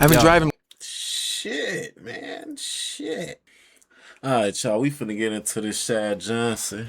I've been driving. Shit, man. Shit. All right, y'all. We finna get into this Shad Johnson.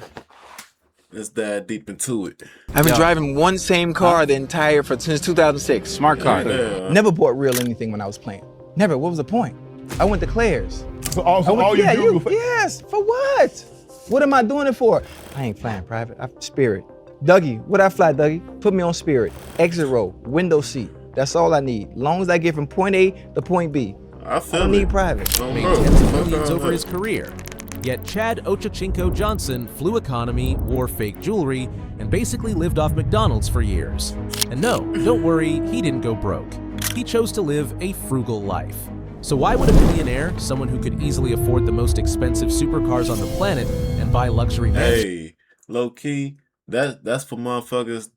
Let's dive deep into it. I've been Yo, driving one same car the entire since 2006. smart car. Yeah. Never bought real anything when I was playing. Never. What was the point? I went to Claire's. So all you yeah, do you. before- Yes. For what? What am I doing it for? I ain't flying private. I'm Spirit. Dougie, what I fly, Dougie? Put me on Spirit. Exit row, window seat. That's all I need. Long as I get from point A to point B. I I feel don't it. need private. Oh, Made bro. tens of Fuck millions all over that. his career. Yet Chad Ochocinco Johnson flew economy, wore fake jewelry, and basically lived off McDonald's for years. And no, don't worry, he didn't go broke. He chose to live a frugal life. So why would a millionaire, someone who could easily afford the most expensive supercars on the planet and buy luxury mansions, Hey, low key, that's for motherfuckers.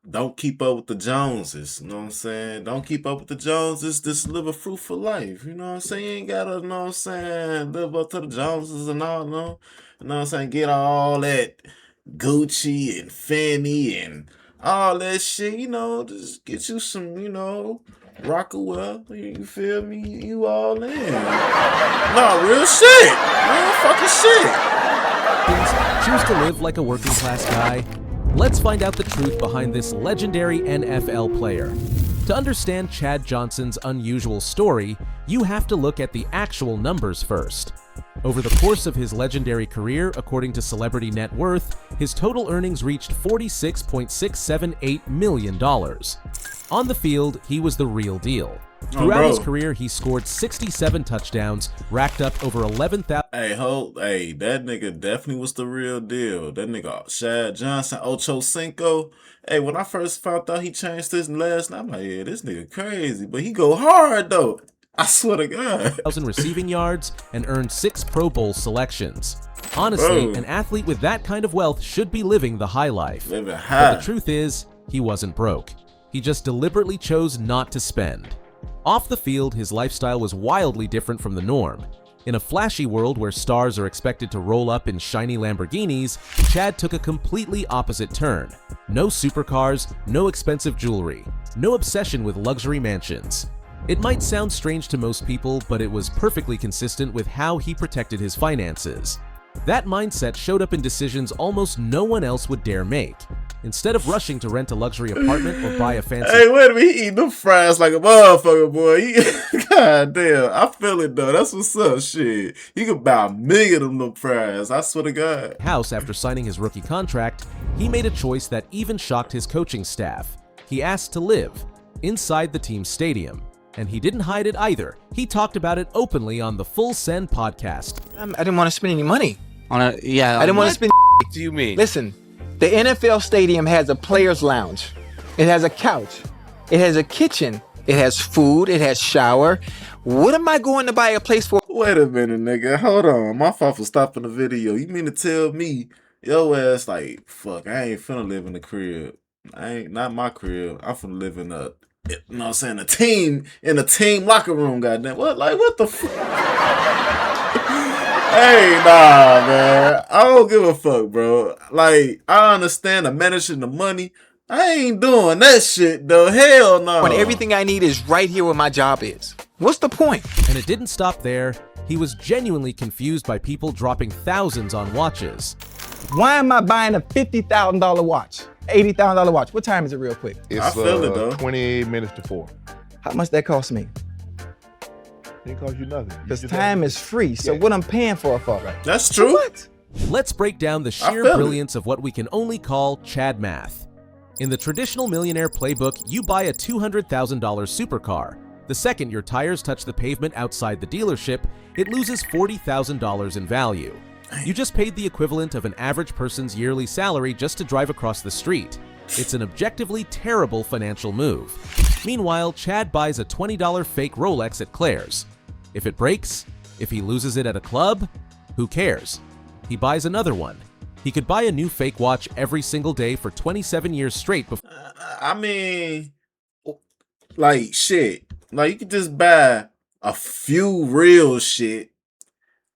Don't keep up with the Joneses. You know what I'm saying? Don't keep up with the Joneses. Just live a fruitful life. You know what I'm saying? You ain't gotta, you know what I'm saying, live up to the Joneses and all, no. You know what I'm saying? Get all that Gucci and Fendi and all that shit. You know, just get you some, Rockawell. You feel me? You all in. No, real shit. Real fucking shit. choose to live like a working class guy? Let's find out the truth behind this legendary NFL player. To understand Chad Johnson's unusual story, you have to look at the actual numbers first. Over the course of his legendary career, according to Celebrity Net Worth, his total earnings reached $46.678 million. On the field, he was the real deal. Throughout his bro. career, he scored 67 touchdowns, racked up over 11,000 Hey, that nigga definitely was the real deal. That nigga Shad Johnson, Ocho Cinco. Hey, when I first found out he changed his last name, I'm like, yeah, this nigga crazy. But he go hard though. I swear to God. receiving yards and earned 6 Pro Bowl selections. Honestly, Bro. an athlete with that kind of wealth should be living the high life. Living But high. the truth is, he wasn't broke. He just deliberately chose not to spend. Off the field, his lifestyle was wildly different from the norm. In a flashy world where stars are expected to roll up in shiny Lamborghinis, Chad took a completely opposite turn. No supercars, no expensive jewelry, no obsession with luxury mansions. It might sound strange to most people, but it was perfectly consistent with how he protected his finances. That mindset showed up in decisions almost no one else would dare make. Instead of rushing to rent a luxury apartment or buy a fancy Hey, wait a minute. He eating them fries like a motherfucker, boy. God damn. I feel it though. That's what's up. Shit. He could buy 1,000,000 of them fries. I swear to God. house after signing his rookie contract, he made a choice that even shocked his coaching staff. He asked to live inside the team's stadium. And he didn't hide it either. He talked about it openly on the Full Send podcast. I didn't want to spend any money. I I didn't want to spend. What do you mean? Listen, the NFL stadium has a player's lounge. It has a couch. It has a kitchen. It has food. It has shower. What am I going to buy a place for? Wait a minute, nigga. Hold on. My fault for stopping the video. You mean to tell me your ass like, fuck, I ain't finna live in the crib. I ain't not my crib. I'm finna live in a, you know what I'm saying, in a team locker room, goddamn. What the fuck? Hey, nah, man. I don't give a fuck, bro. Like, I understand the managing the money. I ain't doing that shit, though. Hell no. When everything I need is right here where my job is. What's the point? And it didn't stop there. He was genuinely confused by people dropping thousands on watches. Why am I buying a $50,000 watch? $80,000 watch. What time is it real quick? I feel it, though. 28 minutes to 4. How much that cost me? It ain't cost you nothing. Because time is free. So what I'm paying for? That's true. What? Let's break down the sheer feel it. brilliance of what we can only call Chad math. In the traditional millionaire playbook, you buy a $200,000 supercar. The second your tires touch the pavement outside the dealership, it loses $40,000 in value. You just paid the equivalent of an average person's yearly salary just to drive across the street. It's an objectively terrible financial move. Meanwhile, Chad buys a $20 fake Rolex at Claire's. If it breaks, if he loses it at a club, who cares? He buys another one. He could buy a new fake watch every single day for 27 years straight before I mean, like, shit. Like, you could just buy a few real shit.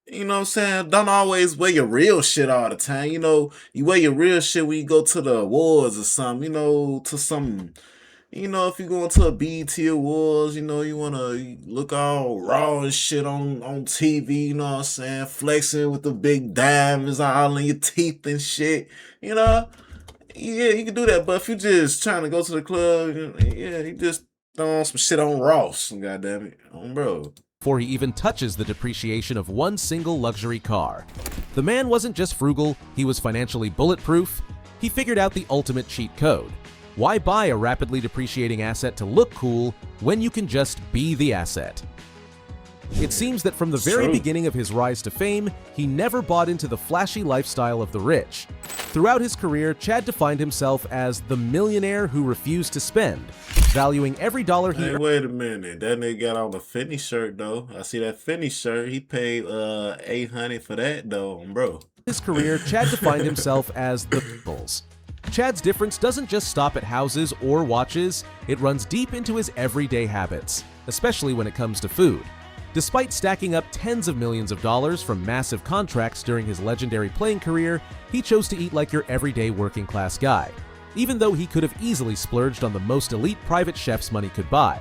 You know what I'm saying? Don't always wear your real shit all the time. You know, you wear your real shit when you go to the awards or something, to some You know, if you go into a BET Awards, you know, you want to look all raw and shit on TV, you know what I'm saying? Flexing with the big diamonds all in your teeth and shit, you know? Yeah, you can do that. But if you just trying to go to the club, yeah, you just throw on some shit on Ross, goddamn it. Bro. Before he even touches the depreciation of one single luxury car. The man wasn't just frugal, he was financially bulletproof. He figured out the ultimate cheat code. Why buy a rapidly depreciating asset to look cool when you can just be the asset? It seems that from the very beginning of his rise to fame, he never bought into the flashy lifestyle of the rich. Throughout his career, Chad defined himself as the millionaire who refused to spend, valuing every dollar he Hey, wait a minute. That nigga got on a Fendi shirt, though. I see that Fendi shirt. He paid $800 for that, though, bro. his career, Chad defined himself as the Bulls. Chad's difference doesn't just stop at houses or watches, it runs deep into his everyday habits, especially when it comes to food. Despite stacking up tens of millions of dollars from massive contracts during his legendary playing career, he chose to eat like your everyday working class guy, even though he could have easily splurged on the most elite private chefs money could buy.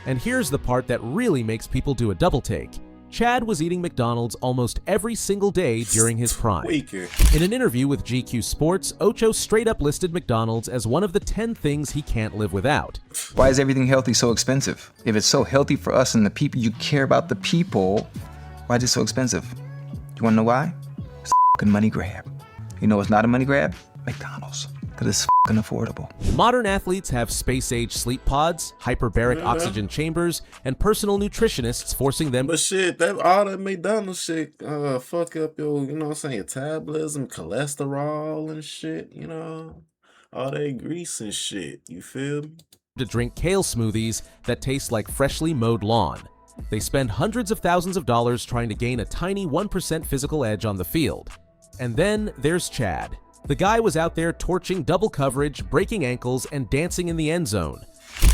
And here's the part that really makes people do a double take. Chad was eating McDonald's almost every single day during his prime. In an interview with GQ Sports, Ocho straight up listed McDonald's as one of the 10 things he can't live without. Why is everything healthy so expensive? If it's so healthy for us and the people, you care about the people, why is it so expensive? You wanna know why? It's a fucking money grab. You know what's not a money grab? McDonald's. Because it's fucking affordable. Modern athletes have space-age sleep pods, hyperbaric oxygen chambers, and personal nutritionists forcing them. But shit, all that McDonald's shit fuck up your, you know what I'm saying, your metabolism, cholesterol and shit, you know? All that grease and shit, you feel me? To drink kale smoothies that taste like freshly mowed lawn. They spend hundreds of thousands of dollars trying to gain a tiny 1% physical edge on the field. And then there's Chad. The guy was out there torching double coverage, breaking ankles, and dancing in the end zone,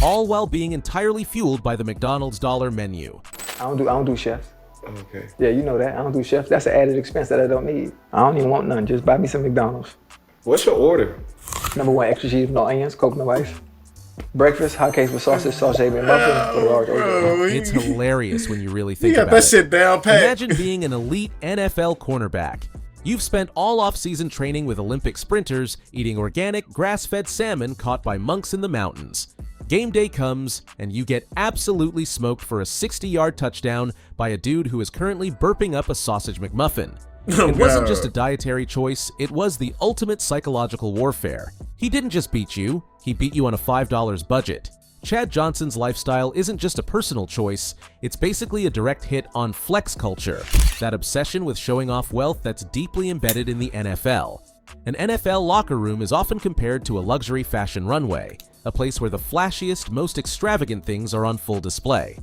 all while being entirely fueled by the McDonald's dollar menu. I don't do chefs. Okay. Yeah, you know that. I don't do chefs. That's an added expense that I don't need. I don't even want none. Just buy me some McDonald's. What's your order? Number 1, extra cheese, no onions, coconut ice. Breakfast, hot cakes with sausage, sausage, and muffin with a large order. It's hilarious when you really think You got about that it. shit down pat. Imagine being an elite NFL cornerback. You've spent all off-season training with Olympic sprinters, eating organic, grass-fed salmon caught by monks in the mountains. Game day comes, and you get absolutely smoked for a 60-yard touchdown by a dude who is currently burping up a sausage McMuffin. It wasn't just a dietary choice, it was the ultimate psychological warfare. He didn't just beat you, he beat you on a $5 budget. Chad Johnson's lifestyle isn't just a personal choice, it's basically a direct hit on flex culture, that obsession with showing off wealth that's deeply embedded in the NFL. An NFL locker room is often compared to a luxury fashion runway, a place where the flashiest, most extravagant things are on full display.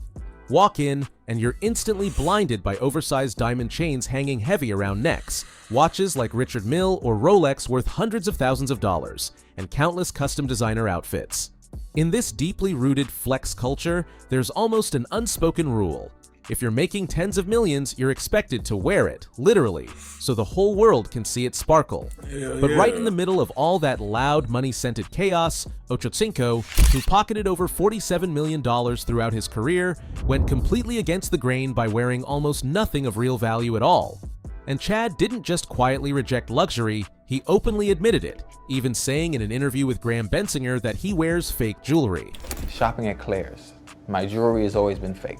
Walk in, and you're instantly blinded by oversized diamond chains hanging heavy around necks, watches like Richard Mille or Rolex worth hundreds of thousands of dollars, and countless custom designer outfits. In this deeply rooted flex culture, there's almost an unspoken rule. If you're making tens of millions, you're expected to wear it, literally, so the whole world can see it sparkle. But right in the middle of all that loud, money-scented chaos, Ochocinco, who pocketed over $47 million throughout his career, went completely against the grain by wearing almost nothing of real value at all. And Chad didn't just quietly reject luxury, he openly admitted it, even saying in an interview with Graham Bensinger that he wears fake jewelry. Shopping at Claire's. My jewelry has always been fake.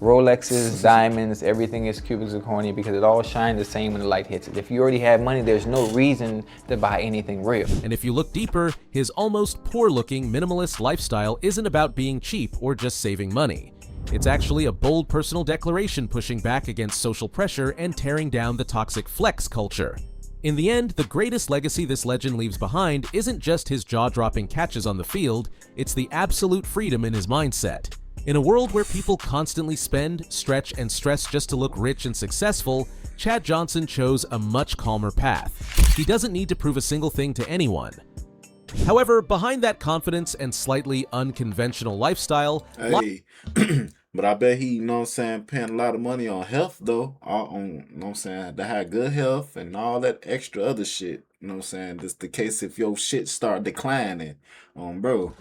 Rolexes, diamonds, everything is cubic zirconia because it all shines the same when the light hits it. If you already have money, there's no reason to buy anything real. And if you look deeper, his almost poor-looking minimalist lifestyle isn't about being cheap or just saving money. It's actually a bold personal declaration pushing back against social pressure and tearing down the toxic flex culture. In the end, the greatest legacy this legend leaves behind isn't just his jaw-dropping catches on the field, it's the absolute freedom in his mindset. In a world where people constantly spend, stretch, and stress just to look rich and successful, Chad Johnson chose a much calmer path. He doesn't need to prove a single thing to anyone. However, behind that confidence and slightly unconventional lifestyle, Hey, but I bet he, you know what I'm saying, paying a lot of money on health, though. You know what I'm saying, to have good health and all that extra other shit. You know what I'm saying? Just the case if your shit start declining, bro.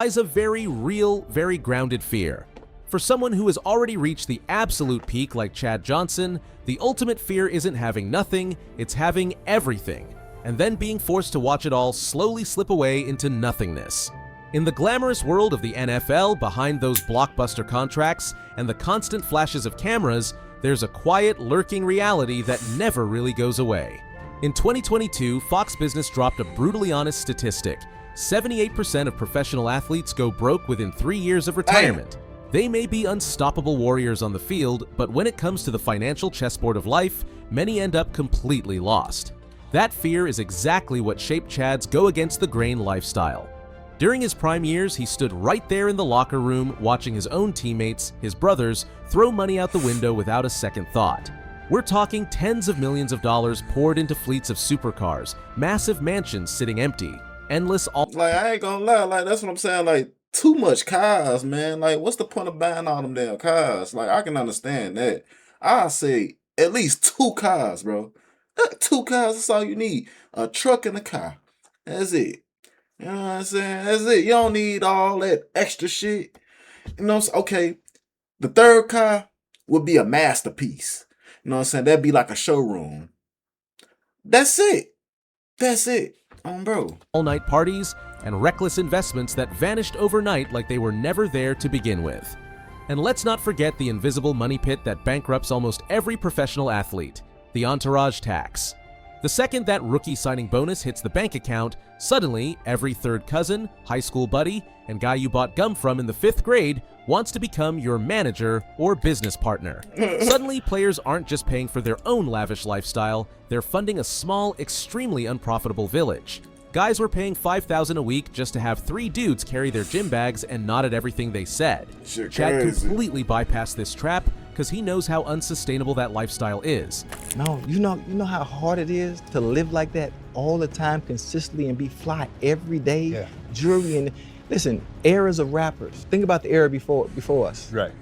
lies a very real, very grounded fear. For someone who has already reached the absolute peak like Chad Johnson, the ultimate fear isn't having nothing, it's having everything, and then being forced to watch it all slowly slip away into nothingness. In the glamorous world of the NFL, behind those blockbuster contracts and the constant flashes of cameras, there's a quiet, lurking reality that never really goes away. In 2022, Fox Business dropped a brutally honest statistic. 78% of professional athletes go broke within 3 years of retirement. They may be unstoppable warriors on the field, but when it comes to the financial chessboard of life, many end up completely lost. That fear is exactly what shaped Chad's go-against-the-grain lifestyle. During his prime years, he stood right there in the locker room watching his own teammates, his brothers, throw money out the window without a second thought. We're talking tens of millions of dollars poured into fleets of supercars, massive mansions sitting empty, endless Like, I ain't gonna lie, like, that's what I'm saying, like, too much cars, man. Like, what's the point of buying all them damn cars? Like, I can understand that. I say at least 2 cars, bro. 2 cars, that's all you need. A truck and a car. That's it. You know what I'm saying? That's it. You don't need all that extra shit. You know what I'm saying? Okay, the third car would be a masterpiece. You know what I'm saying? That'd be like a showroom. That's it. That's it. Bro. all-night parties and reckless investments that vanished overnight like they were never there to begin with. And let's not forget the invisible money pit that bankrupts almost every professional athlete, the entourage tax. The second that rookie signing bonus hits the bank account, suddenly every third cousin, high school buddy, and guy you bought gum from in the 5th grade wants to become your manager or business partner. Suddenly, players aren't just paying for their own lavish lifestyle, they're funding a small, extremely unprofitable village. Guys were paying $5,000 a week just to have 3 dudes carry their gym bags and nod at everything they said. Shit Chad crazy. completely bypassed this trap because he knows how unsustainable that lifestyle is. No, you know how hard it is to live like that all the time, consistently, and be fly every day. Yeah. Jewelry and listen, eras of rappers. Think about the era before us. Right.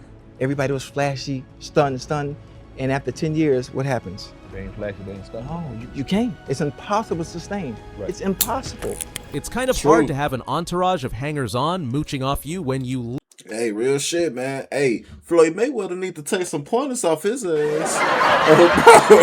Everybody was flashy, stunned, and after 10 years, what happens? They ain't flashy, they ain't stuff. No, you can't. It's impossible to sustain. Right. It's impossible. It's kind of True. hard to have an entourage of hangers-on mooching off you when you Hey, real shit, man. Hey, Floyd Mayweather need to take some pointers off his ass. Oh, bro.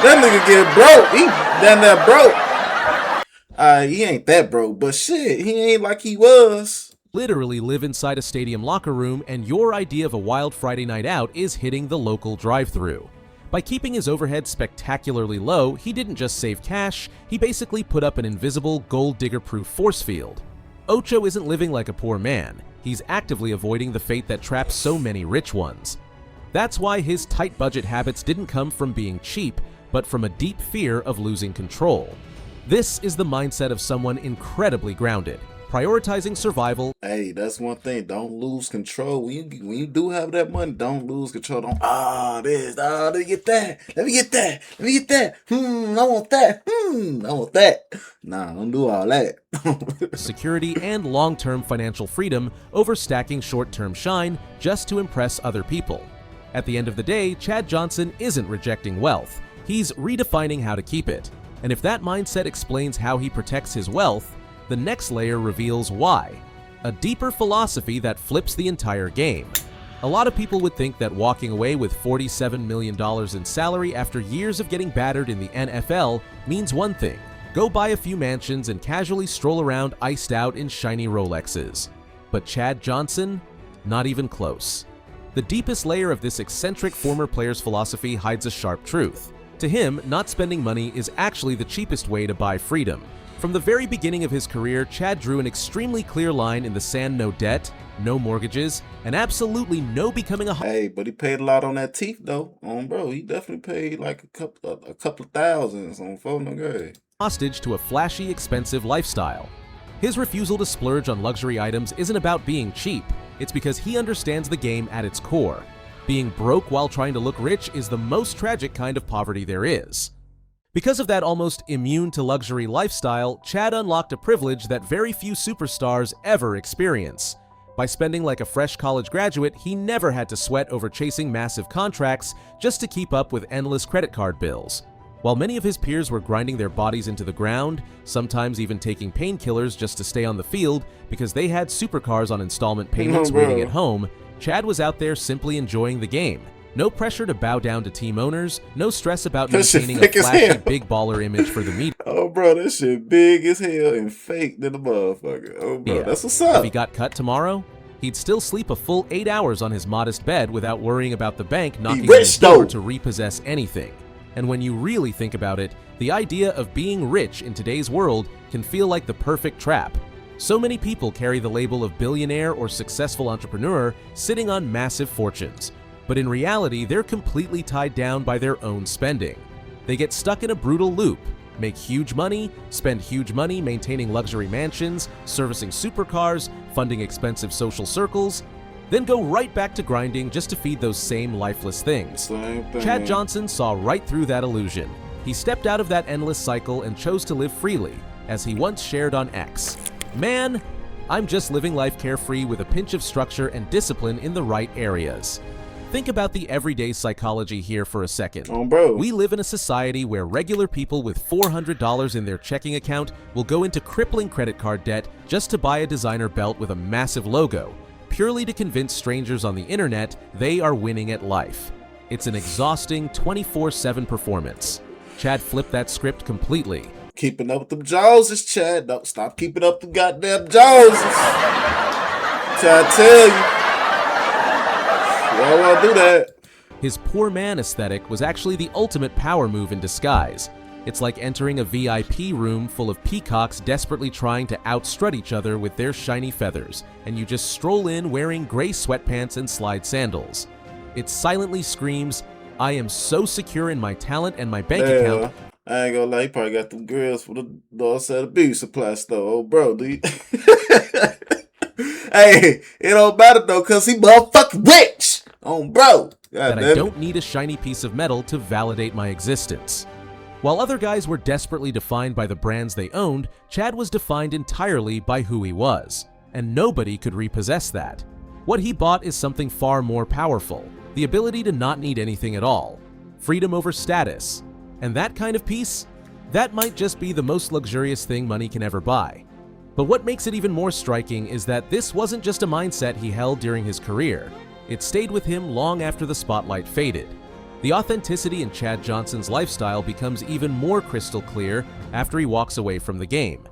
That nigga get broke. He done that broke. He ain't that broke, but shit, he ain't like he was. literally live inside a stadium locker room and your idea of a wild Friday night out is hitting the local drive-thru. By keeping his overhead spectacularly low, he didn't just save cash, he basically put up an invisible gold digger-proof force field. Ocho isn't living like a poor man, he's actively avoiding the fate that traps so many rich ones. That's why his tight budget habits didn't come from being cheap, but from a deep fear of losing control. This is the mindset of someone incredibly grounded, prioritizing survival. Hey, that's one thing. Don't lose control. When you do have that money, don't lose control. Don't let me get that. Let me get that. Let me get that. I want that. I want that. Nah, don't do all that. security and long-term financial freedom over stacking short-term shine just to impress other people. At the end of the day, Chad Johnson isn't rejecting wealth, he's redefining how to keep it. And if that mindset explains how he protects his wealth, the next layer reveals why. A deeper philosophy that flips the entire game. A lot of people would think that walking away with $47 million in salary after years of getting battered in the NFL means one thing: go buy a few mansions and casually stroll around iced out in shiny Rolexes. But Chad Johnson? Not even close. The deepest layer of this eccentric former player's philosophy hides a sharp truth. To him, not spending money is actually the cheapest way to buy freedom. From the very beginning of his career, Chad drew an extremely clear line in the sand: no debt, no mortgages, and absolutely no becoming a Hey, but he paid a lot on that teeth though. Bro, he definitely paid like a couple of thousands on phone. Okay. hostage to a flashy, expensive lifestyle. His refusal to splurge on luxury items isn't about being cheap, it's because he understands the game at its core. Being broke while trying to look rich is the most tragic kind of poverty there is. Because of that almost immune to luxury lifestyle, Chad unlocked a privilege that very few superstars ever experience. By spending like a fresh college graduate, he never had to sweat over chasing massive contracts just to keep up with endless credit card bills. While many of his peers were grinding their bodies into the ground, sometimes even taking painkillers just to stay on the field because they had supercars on installment payments waiting at home, Chad was out there simply enjoying the game. No pressure to bow down to team owners, no stress about maintaining a flashy big baller image for the media. Oh, bro, that shit big as hell and fake than a motherfucker. Oh, bro, that's what's up. If he got cut tomorrow, he'd still sleep a full 8 hours on his modest bed without worrying about the bank knocking on his door to repossess anything. And when you really think about it, the idea of being rich in today's world can feel like the perfect trap. So many people carry the label of billionaire or successful entrepreneur sitting on massive fortunes. But in reality, they're completely tied down by their own spending. They get stuck in a brutal loop, make huge money, spend huge money maintaining luxury mansions, servicing supercars, funding expensive social circles, then go right back to grinding just to feed those same lifeless things. Chad Johnson saw right through that illusion. He stepped out of that endless cycle and chose to live freely, as he once shared on X. Man, I'm just living life carefree with a pinch of structure and discipline in the right areas. Think about the everyday psychology here for a second. Oh, bro. We live in a society where regular people with $400 in their checking account will go into crippling credit card debt just to buy a designer belt with a massive logo, purely to convince strangers on the internet they are winning at life. It's an exhausting 24/7 performance. Chad flipped that script completely. Keeping up with them Joneses, Chad. Don't stop keeping up the goddamn Joneses. Try to tell you. You don't want to do that. His poor man aesthetic was actually the ultimate power move in disguise. It's like entering a VIP room full of peacocks desperately trying to outstrut each other with their shiny feathers, and you just stroll in wearing gray sweatpants and slide sandals. It silently screams, I am so secure in my talent and my bank account. I ain't gonna lie, he probably got them girls for the dog side of the beauty supply store. Oh, bro, dude. Hey, it don't matter though, cause he motherfucking rich. Oh, bro. That I don't need a shiny piece of metal to validate my existence. While other guys were desperately defined by the brands they owned, Chad was defined entirely by who he was, and nobody could repossess that. What he bought is something far more powerful, the ability to not need anything at all, freedom over status. And that kind of peace, that might just be the most luxurious thing money can ever buy. But what makes it even more striking is that this wasn't just a mindset he held during his career. It stayed with him long after the spotlight faded. The authenticity in Chad Johnson's lifestyle becomes even more crystal clear after he walks away from the game.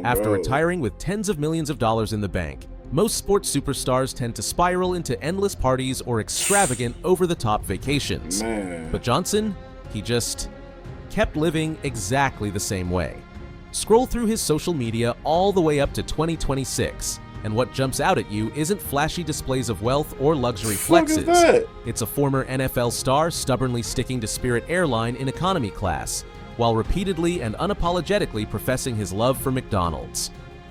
After retiring with tens of millions of dollars in the bank, most sports superstars tend to spiral into endless parties or extravagant, over-the-top vacations. But Johnson, he just kept living exactly the same way. Scroll through his social media all the way up to 2026, and what jumps out at you isn't flashy displays of wealth or luxury flexes. It's a former NFL star stubbornly sticking to Spirit Airline in economy class, while repeatedly and unapologetically professing his love for McDonald's.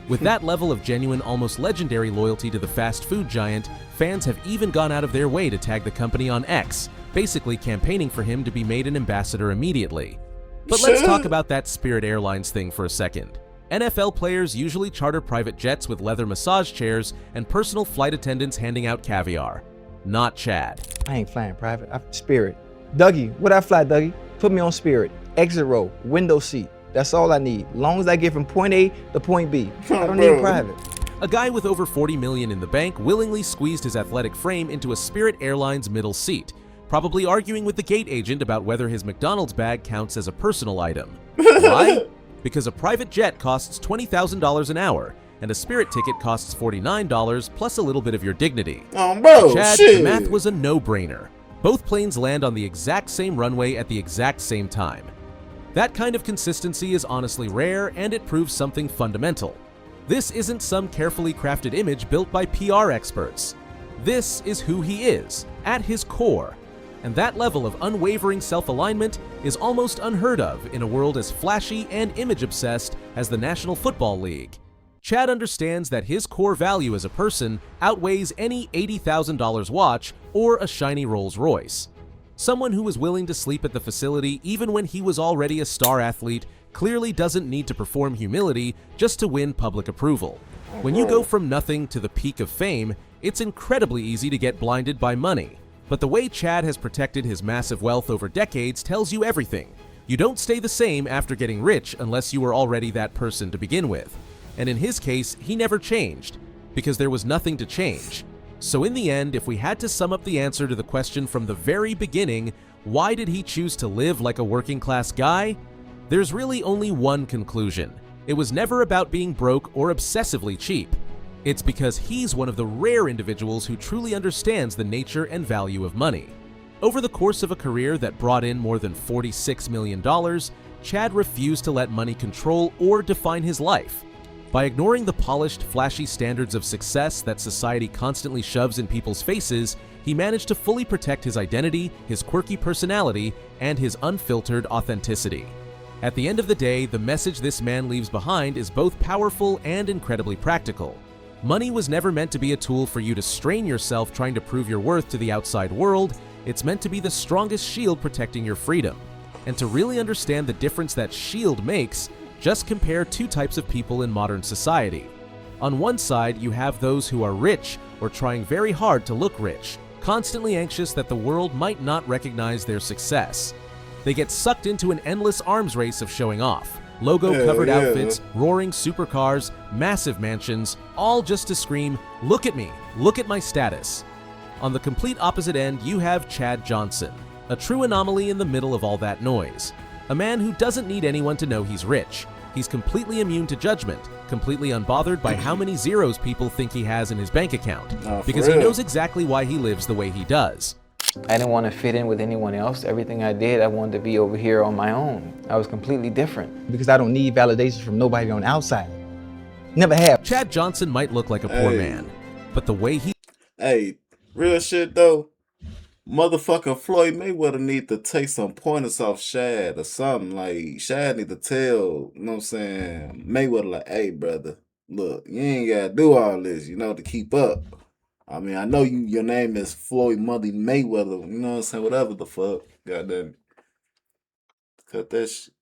With that level of genuine, almost legendary loyalty to the fast food giant, fans have even gone out of their way to tag the company on X, basically campaigning for him to be made an ambassador immediately. But let's talk about that Spirit Airlines thing for a second. NFL players usually charter private jets with leather massage chairs and personal flight attendants handing out caviar. Not Chad. I ain't flying private, I'm Spirit. Dougie, what I fly, Dougie? Put me on Spirit. Exit row, window seat. That's all I need. Long as I get from point A to point B. I don't need private. A guy with over $40 million in the bank willingly squeezed his athletic frame into a Spirit Airlines middle seat, probably arguing with the gate agent about whether his McDonald's bag counts as a personal item. Why? Because a private jet costs $20,000 an hour, and a Spirit ticket costs $49 plus a little bit of your dignity. Oh, bro, Chad, shit. The math was a no-brainer. Both planes land on the exact same runway at the exact same time. That kind of consistency is honestly rare, and it proves something fundamental. This isn't some carefully crafted image built by PR experts. This is who he is, at his core. And that level of unwavering self-alignment is almost unheard of in a world as flashy and image-obsessed as the National Football League. Chad understands that his core value as a person outweighs any $80,000 watch or a shiny Rolls Royce. Someone who was willing to sleep at the facility even when he was already a star athlete clearly doesn't need to perform humility just to win public approval. When you go from nothing to the peak of fame, it's incredibly easy to get blinded by money. But the way Chad has protected his massive wealth over decades tells you everything. You don't stay the same after getting rich unless you were already that person to begin with. And in his case, he never changed, because there was nothing to change. So in the end, if we had to sum up the answer to the question from the very beginning, why did he choose to live like a working class guy? There's really only one conclusion. It was never about being broke or obsessively cheap. It's because he's one of the rare individuals who truly understands the nature and value of money. Over the course of a career that brought in more than $46 million, Chad refused to let money control or define his life. By ignoring the polished, flashy standards of success that society constantly shoves in people's faces, he managed to fully protect his identity, his quirky personality, and his unfiltered authenticity. At the end of the day, the message this man leaves behind is both powerful and incredibly practical. Money was never meant to be a tool for you to strain yourself trying to prove your worth to the outside world. It's meant to be the strongest shield protecting your freedom. And to really understand the difference that shield makes, just compare two types of people in modern society. On one side, you have those who are rich or trying very hard to look rich, constantly anxious that the world might not recognize their success. They get sucked into an endless arms race of showing off. Logo-covered outfits, roaring supercars, massive mansions, all just to scream, "Look at me, look at my status." On the complete opposite end, you have Chad Johnson, a true anomaly in the middle of all that noise. A man who doesn't need anyone to know he's rich. He's completely immune to judgment, completely unbothered by how many zeros people think he has in his bank account, because he knows exactly why he lives the way he does. I didn't want to fit in with anyone else. Everything I did, I wanted to be over here on my own. I was completely different. Because I don't need validation from nobody on the outside. Never have. Chad Johnson might look like a poor man, but the way he Hey, real shit though. Motherfucking Floyd Mayweather need to take some pointers off Shad or something. Like, Shad need to tell, you know what I'm saying, Mayweather, like, hey, brother, look, you ain't got to do all this, you know, to keep up. I mean, I know your name is Floyd Money Mayweather, you know what I'm saying, whatever the fuck. Goddamn. Cut that shit.